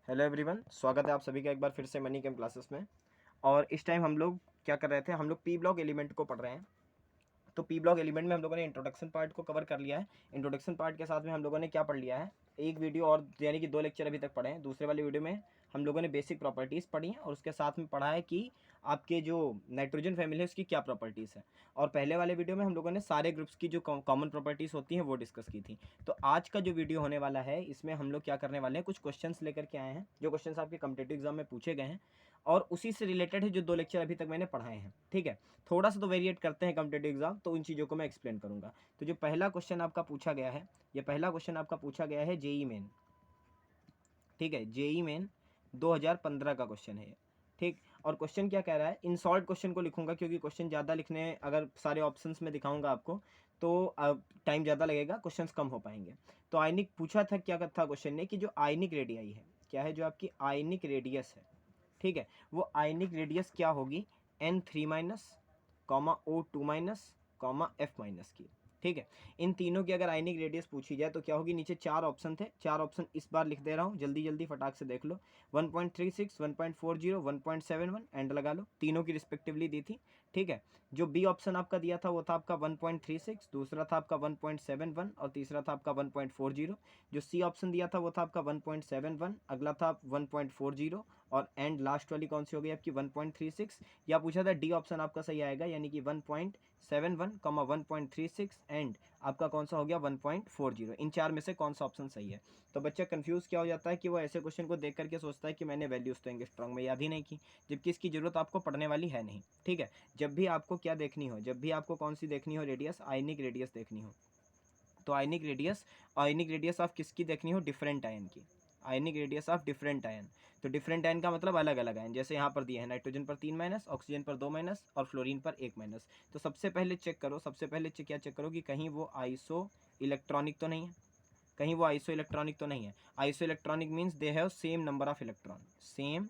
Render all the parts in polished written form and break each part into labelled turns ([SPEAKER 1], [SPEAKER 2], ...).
[SPEAKER 1] Hello everyone, स्वागत है आप सभी का एक बार फिर से मनी कैम क्लासेस में। और इस टाइम हम लोग क्या कर रहे थे, हम लोग पी ब्लॉक एलिमेंट को पढ़ रहे हैं। तो पी ब्लॉक एलिमेंट में हम लोगों ने इंट्रोडक्शन पार्ट को कवर कर लिया है। इंट्रोडक्शन पार्ट के साथ में हम लोगों ने क्या पढ़ लिया है, एक वीडियो और यानी कि 2 लेक्चर अभी तक पढ़े हैं। दूसरे वाले वीडियो में हम लोगों ने बेसिक प्रॉपर्टीज़ पढ़ी हैं और उसके साथ में पढ़ा है कि आपके जो नाइट्रोजन फैमिली है उसकी क्या प्रॉपर्टीज़ है। और पहले वाले वीडियो में हम लोगों ने सारे ग्रुप्स की जो कॉमन प्रॉपर्टीज़ होती हैं वो डिस्कस की थी। तो आज का जो वीडियो होने वाला है इसमें हम लोग क्या करने वाले हैं, कुछ क्वेश्चंस लेकर के आए हैं जो क्वेश्चंस आपके कॉम्पिटिटिव एग्जाम में पूछे गए हैं और उसी से रिलेटेड है जो 2 लेक्चर अभी तक मैंने पढ़ाए हैं। ठीक है, थोड़ा सा तो वेरिएट करते हैं कॉम्पिटिटिव एग्जाम, तो उन चीज़ों को मैं एक्सप्लेन करूँगा। तो जो पहला क्वेश्चन आपका पूछा गया है, ये पहला क्वेश्चन आपका पूछा गया है जेई मेन। ठीक है, जेई मेन 2015 का क्वेश्चन है ये। ठीक, और क्वेश्चन क्या कह रहा है, इन शॉर्ट क्वेश्चन को लिखूंगा क्योंकि क्वेश्चन ज़्यादा लिखने अगर सारे ऑप्शंस में दिखाऊंगा आपको तो टाइम ज़्यादा लगेगा, क्वेश्चंस कम हो पाएंगे। तो आयनिक पूछा था, क्या था क्वेश्चन ने कि जो आयनिक रेडियाई है, क्या है जो आपकी आयनिक रेडियस है, ठीक है, वो आयनिक रेडियस क्या होगी, N3 minus comma O2 minus comma F minus की। ठीक है, इन तीनों की अगर आयनिक रेडियस पूछी जाए तो क्या होगी, नीचे 4 ऑप्शन थे, 4 ऑप्शन इस बार लिख दे रहा हूँ, जल्दी जल्दी फटाक से देख लो। 1.36, 1.40, 1.71 एंड लगा लो, तीनों की रिस्पेक्टिवली दी थी। ठीक है, जो बी ऑप्शन आपका दिया था वो था आपका 1.36, दूसरा था आपका 1.71 और तीसरा था आपका 1.40। जो सी ऑप्शन दिया था वो था आपका 1.71, अगला था 1.40 और एंड लास्ट वाली कौन सी हो गई आपकी 1.36। या पूछा था डी ऑप्शन आपका सही आएगा, यानी कि 1.71 कॉमा 1.36 एंड आपका कौन सा हो गया 1.40। इन चार में से कौन सा ऑप्शन सही है। तो बच्चा कंफ्यूज क्या हो जाता है कि वो ऐसे क्वेश्चन को देख करके सोचता है कि मैंने वैल्यूज तो एंगस्ट्रॉन्ग में याद ही नहीं की, जबकि इसकी जरूरत आपको पढ़ने वाली है नहीं। ठीक है, जब भी आपको क्या देखनी हो, जब भी आपको कौन सी देखनी हो रेडियस, आयनिक रेडियस देखनी हो, तो आयनिक रेडियस ऑफ किसकी देखनी हो, डिफरेंट आयन की। Ionic radius of different ion, तो डिफरेंट आयन का मतलब अलग अलग आयन, जैसे यहाँ पर दिए हैं नाइट्रोजन पर 3 माइनस, ऑक्सीजन पर 2 माइनस और फ्लोरीन पर 1 माइनस। तो सबसे पहले चेक करो, सबसे पहले क्या चेक करो कि कहीं वो आइसो इलेक्ट्रॉनिक तो नहीं है, कहीं वो आइसो इलेक्ट्रॉनिक तो नहीं है। Iso electronic means they have same number of electron, same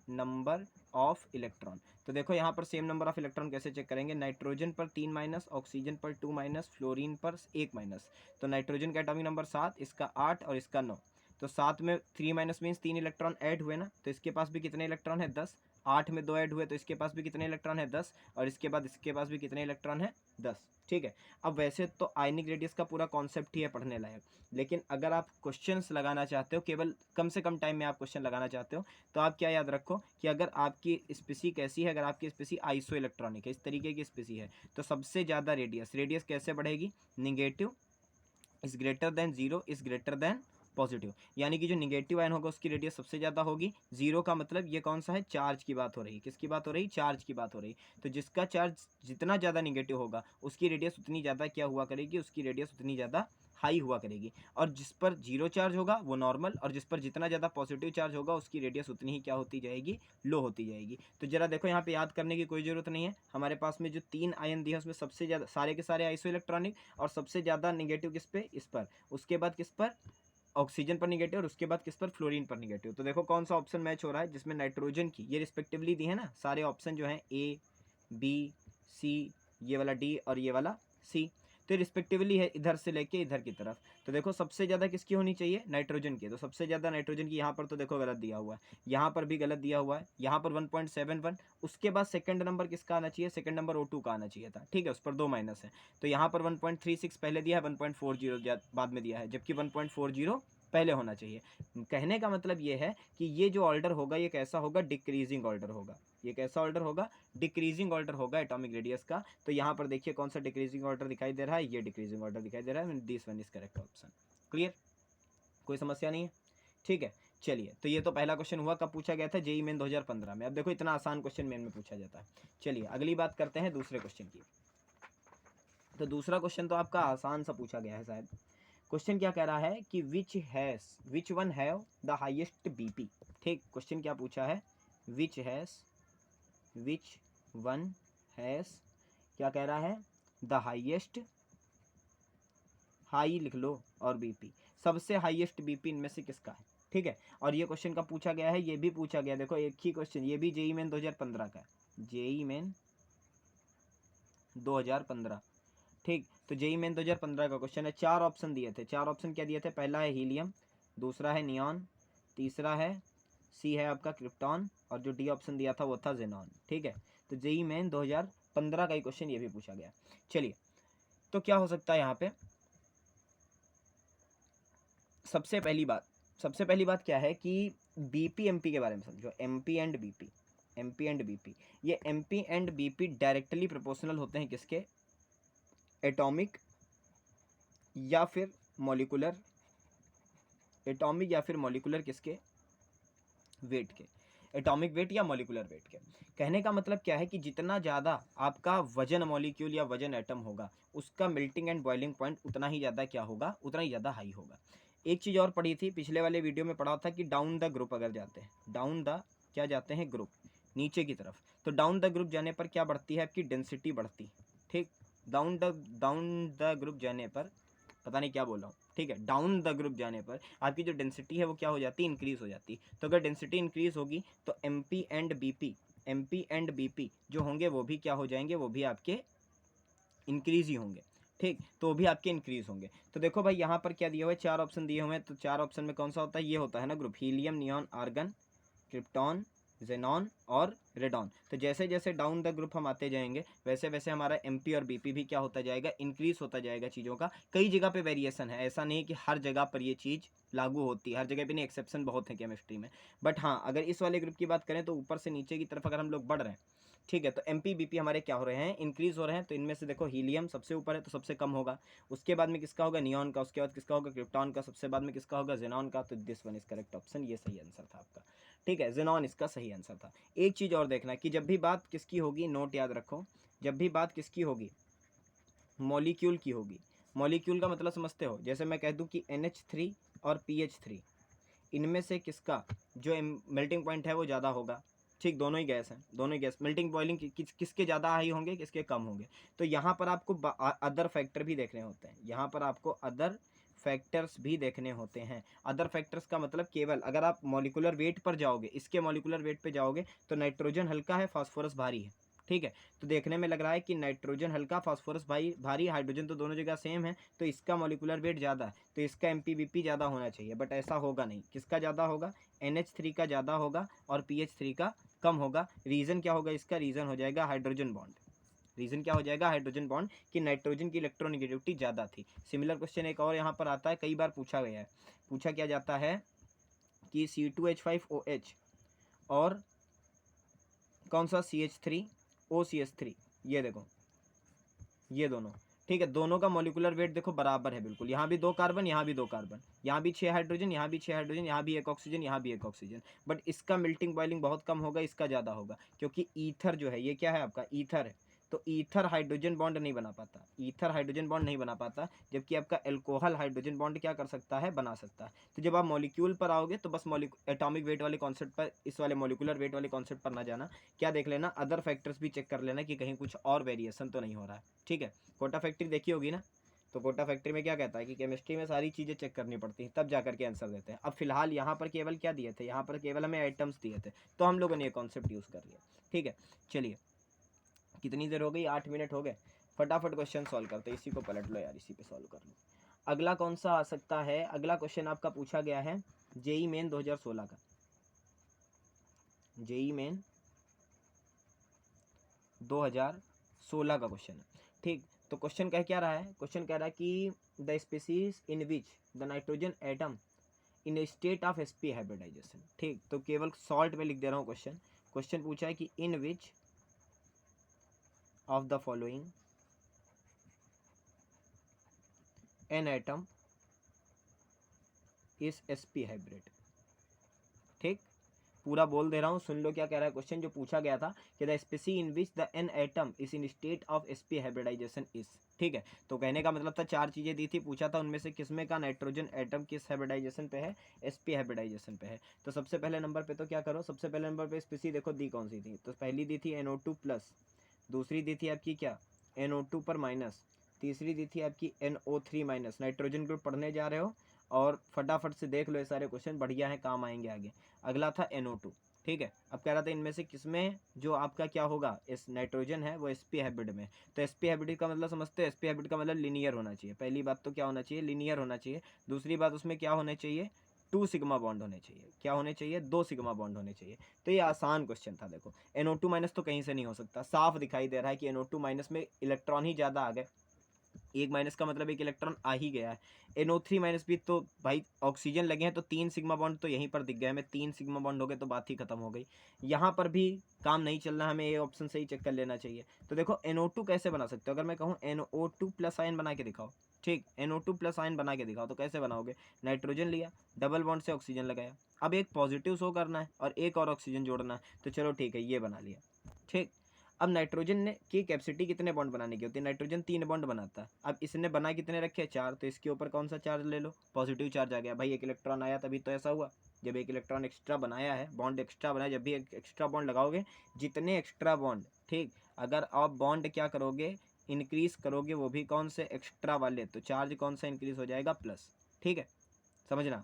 [SPEAKER 1] number of electron. तो देखो यहाँ पर सेम नंबर ऑफ इलेक्ट्रॉन कैसे चेक करेंगे, नाइट्रोजन पर 3 माइनस, ऑक्सीजन पर 2 माइनस, फ्लोरीन पर 1 माइनस। तो नाइट्रोजन का एटॉमिक नंबर 7, इसका 8 और इसका 9। तो 7 में 3 माइनस मीन्स 3 इलेक्ट्रॉन ऐड हुए ना, तो इसके पास भी कितने इलेक्ट्रॉन है 10। 8 में 2 ऐड हुए तो इसके पास भी कितने इलेक्ट्रॉन है 10, और इसके बाद इसके पास भी कितने इलेक्ट्रॉन है 10। ठीक है, अब वैसे तो आयनिक रेडियस का पूरा कॉन्सेप्ट ही है पढ़ने लायक, लेकिन अगर आप क्वेश्चंस लगाना चाहते हो, केवल कम से कम टाइम में आप क्वेश्चन लगाना चाहते हो, तो आप क्या याद रखो कि अगर आपकी स्पीसी कैसी है, अगर आपकी स्पीसी आइसो इलेक्ट्रॉनिक है, इस तरीके की स्पीसी है, तो सबसे ज़्यादा रेडियस कैसे बढ़ेगी, negative is greater than zero is greater than positive, यानी कि जो निगेटिव आयन होगा उसकी रेडियस सबसे ज़्यादा होगी। जीरो का मतलब ये कौन सा है, चार्ज की बात हो रही, किसकी बात हो रही, चार्ज की बात हो रही। तो जिसका चार्ज जितना ज़्यादा निगेटिव होगा उसकी रेडियस उतनी ज़्यादा क्या हुआ करेगी, उसकी रेडियस उतनी ज़्यादा हाई हुआ करेगी। और जिस पर जीरो चार्ज होगा वो नॉर्मल, और जिस पर जितना ज़्यादा पॉजिटिव चार्ज होगा उसकी रेडियस उतनी ही क्या होती जाएगी, लो होती जाएगी। तो जरा देखो यहाँ पे याद करने की कोई ज़रूरत नहीं है, हमारे पास में जो 3 आयन दिया है उसमें सबसे ज़्यादा सारे के सारे आइसो इलेक्ट्रॉनिक, और सबसे ज़्यादा निगेटिव किस पे, इस पर, उसके बाद किस पर, ऑक्सीजन पर निगेटिव, और उसके बाद किस पर, फ्लोरीन पर निगेटिव। तो देखो कौन सा ऑप्शन मैच हो रहा है, जिसमें नाइट्रोजन की ये रिस्पेक्टिवली दी है ना, सारे ऑप्शन जो हैं ए बी सी, ये वाला डी और ये वाला सी, तो रिस्पेक्टिवली है इधर से लेके इधर की तरफ। तो देखो सबसे ज़्यादा किसकी होनी चाहिए, नाइट्रोजन की, तो सबसे ज़्यादा नाइट्रोजन की यहाँ पर तो देखो गलत दिया हुआ है, यहाँ पर भी गलत दिया हुआ है, यहाँ पर 1.71। उसके बाद सेकंड नंबर किसका आना चाहिए, सेकंड नंबर O2 का आना चाहिए था। ठीक है, उस पर 2 माइनस है, तो यहाँ पर 1.36 पहले दिया है, 1.40 बाद में दिया है, जबकि 1.40 पहले होना चाहिए। कहने का मतलब ये है कि ये जो ऑर्डर होगा ये कैसा होगा, डिक्रीजिंग ऑर्डर होगा। ये कैसा ऑर्डर होगा, डिक्रीजिंग ऑर्डर होगा एटॉमिक रेडियस का। तो यहाँ पर देखिए कौन सा डिक्रीजिंग ऑर्डर दिखाई दे रहा है, ये डिक्रीजिंग ऑर्डर दिखाई दे रहा है, this one is correct option. Clear, कोई समस्या नहीं है। ठीक है, चलिए, तो ये तो पहला क्वेश्चन हुआ, कब पूछा गया था, जेई मेन 2015 में। अब देखो इतना आसान क्वेश्चन मेन में पूछा जाता है। चलिए अगली बात करते हैं दूसरे क्वेश्चन की। तो दूसरा क्वेश्चन तो आपका आसान सा पूछा गया है शायद। क्वेश्चन क्या कह रहा है कि which one have the highest BP. ठीक, क्वेश्चन क्या पूछा है, विच वन हैज, क्या कह रहा है, द हाईएस्ट, हाई लिख लो और बीपी, सबसे हाईएस्ट बीपी इनमें से किसका है। ठीक है, और ये क्वेश्चन का पूछा गया है, ये भी पूछा गया, देखो एक ही क्वेश्चन, ये भी जेई मेन 2015 का है, जेई मेन 2015। ठीक, तो जेई मेन 2015 का क्वेश्चन है, 4 ऑप्शन दिए थे, 4 ऑप्शन क्या दिए थे, पहला है हीलियम, दूसरा है नियॉन, तीसरा है सी है आपका क्रिप्टॉन, और जो डी ऑप्शन दिया था वो था जेनॉन। ठीक है, तो जेई मेन 2015 का ही क्वेश्चन ये भी पूछा गया। चलिए, तो क्या हो सकता है यहाँ पे, सबसे पहली बात क्या है कि बीपी एमपी के बारे में समझो। एमपी एंड बीपी, ये MP and BP directly proportional होते हैं किसके, एटॉमिक या फिर मॉलिकुलर, एटॉमिक या फिर मॉलिकुलर किसके, वेट के, एटॉमिक वेट या मॉलिकुलर वेट के। कहने का मतलब क्या है कि जितना ज़्यादा आपका वजन मॉलिक्यूल या वजन एटम होगा, उसका मेल्टिंग एंड बॉइलिंग पॉइंट उतना ही ज़्यादा क्या होगा, उतना ही ज़्यादा हाई होगा। एक चीज़ और पढ़ी थी पिछले वाले वीडियो में, पढ़ा था कि डाउन द ग्रुप अगर जाते हैं, डाउन द क्या जाते हैं, ग्रुप, नीचे की तरफ, तो डाउन द ग्रुप जाने पर क्या बढ़ती है, आपकी डेंसिटी बढ़ती। ठीक, डाउन द ग्रुप जाने पर, पता नहीं क्या बोल रहा हूँ, ठीक है, डाउन द ग्रुप जाने पर आपकी जो डेंसिटी है वो क्या हो जाती है, इंक्रीज हो जाती है। तो अगर डेंसिटी इंक्रीज होगी तो एमपी एंड बीपी जो होंगे वो भी क्या हो जाएंगे, वो भी आपके इंक्रीज ही होंगे। ठीक, तो वो भी आपके इंक्रीज होंगे। तो देखो भाई यहाँ पर क्या दिया हुआ है, 4 ऑप्शन दिए हुए हैं, तो 4 ऑप्शन में कौन सा होता है, ये होता है ना group, helium, neon, argon, krypton, xenon और रेडॉन। तो जैसे जैसे डाउन द ग्रुप हम आते जाएंगे, वैसे वैसे हमारा एमपी और बीपी भी क्या होता जाएगा, इंक्रीज होता जाएगा चीज़ों का। कई जगह पे वेरिएशन है, ऐसा नहीं कि हर जगह पर ये चीज़ लागू होती है, हर जगह पे नहीं, एक्सेप्शन बहुत है केमिस्ट्री में। बट हाँ, अगर इस वाले ग्रुप की बात करें तो ऊपर से नीचे की तरफ अगर हम लोग बढ़ रहे हैं, ठीक है, तो एमपी बीपी हमारे क्या हो रहे हैं, इंक्रीज हो रहे हैं। तो इनमें से देखो हीलियम सबसे ऊपर है तो सबसे कम होगा, उसके बाद में किसका होगा, नियॉन का, उसके बाद किसका होगा, क्रिप्टॉन का, सबसे बाद में किसका होगा, जेनॉन का। तो this one is correct option, ये सही आंसर था आपका। ठीक है, जेनॉन इसका सही आंसर था। एक चीज़ और देखना कि जब भी बात किसकी होगी, नोट याद रखो, जब भी बात किसकी होगी, मॉलिक्यूल की होगी। मॉलिक्यूल का मतलब समझते हो, जैसे मैं कह दूं कि NH3 और PH3, इनमें से किसका जो मेल्टिंग पॉइंट है वो ज़्यादा होगा। ठीक, दोनों ही गैस हैं, दोनों ही गैस, मेल्टिंग बॉइलिंग किसके ज़्यादा हाई होंगे, किसके कम होंगे। तो यहाँ पर आपको अदर फैक्टर भी देखने होते हैं, यहाँ पर आपको अदर फैक्टर्स भी देखने होते हैं। अदर फैक्टर्स का मतलब केवल अगर आप मॉलिकुलर वेट पर जाओगे, इसके मॉलिकुलर वेट पे जाओगे, तो नाइट्रोजन हल्का है, फास्फोरस भारी है। ठीक है, तो देखने में लग रहा है कि नाइट्रोजन हल्का, फास्फोरस भारी, हाइड्रोजन तो दोनों जगह सेम है, तो इसका मॉलिकुलर वेट ज़्यादा है, तो इसका एमपीबीपी ज़्यादा होना चाहिए। बट ऐसा होगा नहीं, किसका ज़्यादा होगा, NH3 का ज़्यादा होगा और PH3 का कम होगा। रीज़न क्या होगा इसका, रीज़न हो जाएगा हाइड्रोजन बॉन्ड। रीज़न क्या हो जाएगा, हाइड्रोजन बॉन्ड, कि नाइट्रोजन की इलेक्ट्रोनेगेटिविटी ज़्यादा थी। सिमिलर क्वेश्चन एक और यहाँ पर आता है, कई बार पूछा गया है, पूछा क्या जाता है कि C2H5OH और कौन सा CH3OCH3, ये देखो, ये दोनों, ठीक है, दोनों का मॉलिकुलर वेट देखो बराबर है बिल्कुल, यहाँ भी 2 कार्बन, यहाँ भी 2 कार्बन, यहाँ भी 6 हाइड्रोजन, यहाँ भी 6 हाइड्रोजन, यहाँ भी 1 ऑक्सीजन, यहाँ भी 1 ऑक्सीजन। बट इसका मेल्टिंग बॉइलिंग बहुत कम होगा, इसका ज़्यादा होगा, क्योंकि ईथर जो है, ये क्या है आपका, ईथर है। तो ईथर हाइड्रोजन बॉन्ड नहीं बना पाता, ईथर हाइड्रोजन बॉन्ड नहीं बना पाता, जबकि आपका एल्कोहल हाइड्रोजन बॉन्ड क्या कर सकता है, बना सकता है। तो जब आप मॉलिक्यूल पर आओगे तो बस एटॉमिक वेट वाले कॉन्सेप्ट पर, इस वाले मॉलिकुलर वेट वाले कॉन्सेप्ट पर ना जाना, क्या देख लेना, अदर फैक्टर्स भी चेक कर लेना कि कहीं कुछ और वेरिएशन तो नहीं हो रहा है। ठीक है, कोटा फैक्ट्री देखी होगी ना, तो कोटा फैक्ट्री में क्या कहता है कि केमिस्ट्री में सारी चीज़ें चेक करनी पड़ती हैं, तब जाकर के आंसर देते हैं। अब फिलहाल यहाँ पर केवल क्या दिए थे, यहाँ पर केवल हमें आइटम्स दिए थे, तो हम लोगों ने ये कॉन्सेप्ट यूज़ कर लिया। ठीक है, चलिए, कितनी देर हो गई, 8 मिनट हो गए। फटाफट क्वेश्चन सॉल्व करते, इसी को पलट लो यार, इसी पे सॉल्व कर लो। अगला कौन सा आ सकता है, अगला क्वेश्चन आपका पूछा गया है जेई मेन 2016 का, जेई मेन 2016 का क्वेश्चन है। ठीक, तो क्वेश्चन कह क्या रहा है, क्वेश्चन कह रहा है कि the species in which the nitrogen atom in a state of sp hybridization. ठीक, तो केवल सॉल्ट में लिख दे रहा हूँ क्वेश्चन। क्वेश्चन पूछा है कि in which of the following an atom is sp hybrid. ठीक, पूरा बोल दे रहा हूँ, सुन लो क्या कह रहा है क्वेश्चन जो पूछा गया था, कि the species in which the N atom is in state of sp hybridization is. ठीक है, तो कहने का मतलब था 4 चीज़ें दी थी, पूछा था उनमें से किसमें का नाइट्रोजन एटम किस हाइब्रिडाइजेशन पे है, sp हाइब्रिडाइजेशन पे है। तो सबसे पहले नंबर पे तो क्या करो, सबसे पहले नंबर पे स्पीसी देखो दी कौन सी थी, तो पहली दी थी NO2 प्लस, दूसरी दी थी आपकी क्या, NO2 पर माइनस, तीसरी दी थी आपकी NO3 माइनस। नाइट्रोजन ग्रुप पढ़ने जा रहे हो और फटाफट से देख लो, ये सारे क्वेश्चन बढ़िया है, काम आएंगे आगे। अगला था NO2। ठीक है, अब कह रहा था इनमें से किसमें जो आपका क्या होगा, इस नाइट्रोजन है वो sp हाइब्रिड में। तो sp हाइब्रिड का मतलब समझते हैं, sp हाइब्रिड का मतलब लीनियर होना चाहिए। पहली बात तो क्या होना चाहिए, लीनियर होना चाहिए। दूसरी बात उसमें क्या होना चाहिए, 2 सिग्मा बॉन्ड होने चाहिए। क्या होने चाहिए? 2 सिग्मा बॉन्ड होने चाहिए। तो ये आसान क्वेश्चन था। देखो NO2 माइनस तो कहीं से नहीं हो सकता, साफ दिखाई दे रहा है कि NO2 माइनस में इलेक्ट्रॉन ही ज़्यादा आ गए। एक माइनस का मतलब एक इलेक्ट्रॉन आ ही गया है। NO3 माइनस भी तो भाई ऑक्सीजन लगे हैं तो 3 सिग्मा बॉन्ड तो यहीं पर दिख गया हमें, 3 सिग्मा बॉन्ड हो गए तो बात ही खत्म हो गई। यहाँ पर भी काम नहीं चलना, हमें ये ऑप्शन से ही चेक कर लेना चाहिए। तो देखो NO2 कैसे बना सकते हो? अगर मैं कहूँ NO2 प्लस आयन बना के दिखाओ, ठीक, NO2 प्लस आयन बना के दिखाओ, तो कैसे बनाओगे? नाइट्रोजन लिया, डबल बॉन्ड से ऑक्सीजन लगाया, अब एक पॉजिटिव शो करना है और एक और ऑक्सीजन जोड़ना है, तो चलो ठीक है, ये बना लिया, ठीक। अब नाइट्रोजन ने की कैपेसिटी कितने बॉन्ड बनाने की होती है? नाइट्रोजन 3 बॉन्ड बनाता है। अब इसने बना कितने रखे? 4, तो इसके ऊपर कौन सा चार्ज ले लो? पॉजिटिव चार्ज आ गया। भाई एक इलेक्ट्रॉन आया तभी तो ऐसा हुआ, जब एक इलेक्ट्रॉन एक्स्ट्रा बनाया है, बॉन्ड एक्स्ट्रा बनाया, जब भी एक एक्स्ट्रा बॉन्ड लगाओगे, जितने एक्स्ट्रा बॉन्ड, ठीक, अगर आप बॉन्ड क्या करोगे, इंक्रीज करोगे, वो भी कौन से? एक्स्ट्रा वाले, तो चार्ज कौन सा इंक्रीज हो जाएगा? प्लस, ठीक है, समझना।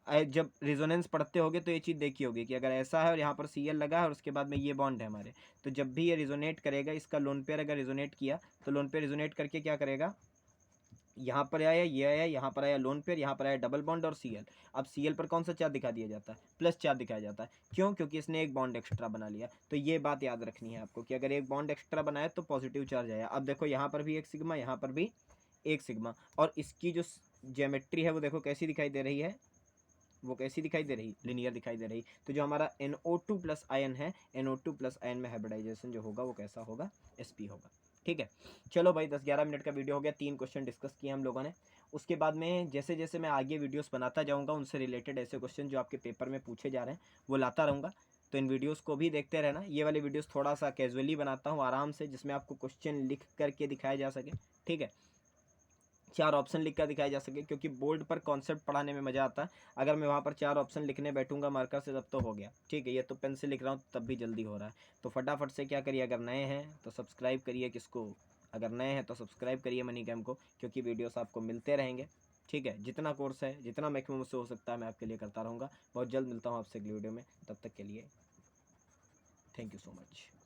[SPEAKER 1] जब रेजोनेंस पढ़ते होगे तो ये चीज़ देखी होगी कि अगर ऐसा है और यहाँ पर Cl लगा है और उसके बाद में ये बॉन्ड है हमारे, तो जब भी ये रेजोनेट करेगा, इसका लोन पेयर अगर रेजोनेट किया तो लोन पेयर रेजोनेट करके क्या करेगा? यहाँ पर आया, ये आया, यहाँ पर आया लोन पेयर, यहाँ पर आया डबल बॉन्ड और Cl। अब Cl पर कौन सा चार्ज दिखा दिया जाता है? प्लस चार्ज दिखाया जाता है। क्यों? क्योंकि इसने एक बॉन्ड एक्स्ट्रा बना लिया। तो ये बात याद रखनी है आपको कि अगर एक बॉन्ड एक्स्ट्रा बनाया तो पॉजिटिव चार्ज आया। अब देखो यहाँ पर भी एक सिग्मा, यहाँ पर भी एक सिग्मा, और इसकी जो ज्योमेट्री है वो देखो कैसी दिखाई दे रही है, वो कैसी दिखाई दे रही? लिनियर दिखाई दे रही। तो जो हमारा NO2 प्लस आयन है, NO2 प्लस आयन में हाइब्रिडाइजेशन जो होगा वो कैसा होगा? sp होगा, ठीक है। चलो भाई 10-11 मिनट का वीडियो हो गया, 3 क्वेश्चन डिस्कस किए हम लोगों ने। उसके बाद में जैसे जैसे मैं आगे वीडियोस बनाता जाऊंगा, उनसे रिलेटेड ऐसे क्वेश्चन जो आपके पेपर में पूछे जा रहे हैं वो लाता रहूँगा। तो इन वीडियोस को भी देखते रहना। ये वाले वीडियोस थोड़ा सा कैजुअली बनाता हूँ, आराम से, जिसमें आपको क्वेश्चन लिख करके दिखाया जा सके, ठीक है, 4 ऑप्शन लिख कर दिखाया जा सके, क्योंकि बोर्ड पर कॉन्सेप्ट पढ़ाने में मज़ा आता है। अगर मैं वहाँ पर 4 ऑप्शन लिखने बैठूंगा मार्कर से तब तो हो गया, ठीक है। ये तो पेन से लिख रहा हूँ तब भी जल्दी हो रहा है। तो फटाफट से क्या करिए, अगर नए हैं तो सब्सक्राइब करिए, किसको? अगर नए हैं तो सब्सक्राइब करिए मनी गेम को, क्योंकि वीडियोस आपको मिलते रहेंगे, ठीक है। जितना कोर्स है, जितना मैक्सिमम से हो सकता है मैं आपके लिए करता रहूँगा। बहुत जल्द मिलता हूँ आपसे अगली वीडियो में, तब तक के लिए थैंक यू सो मच।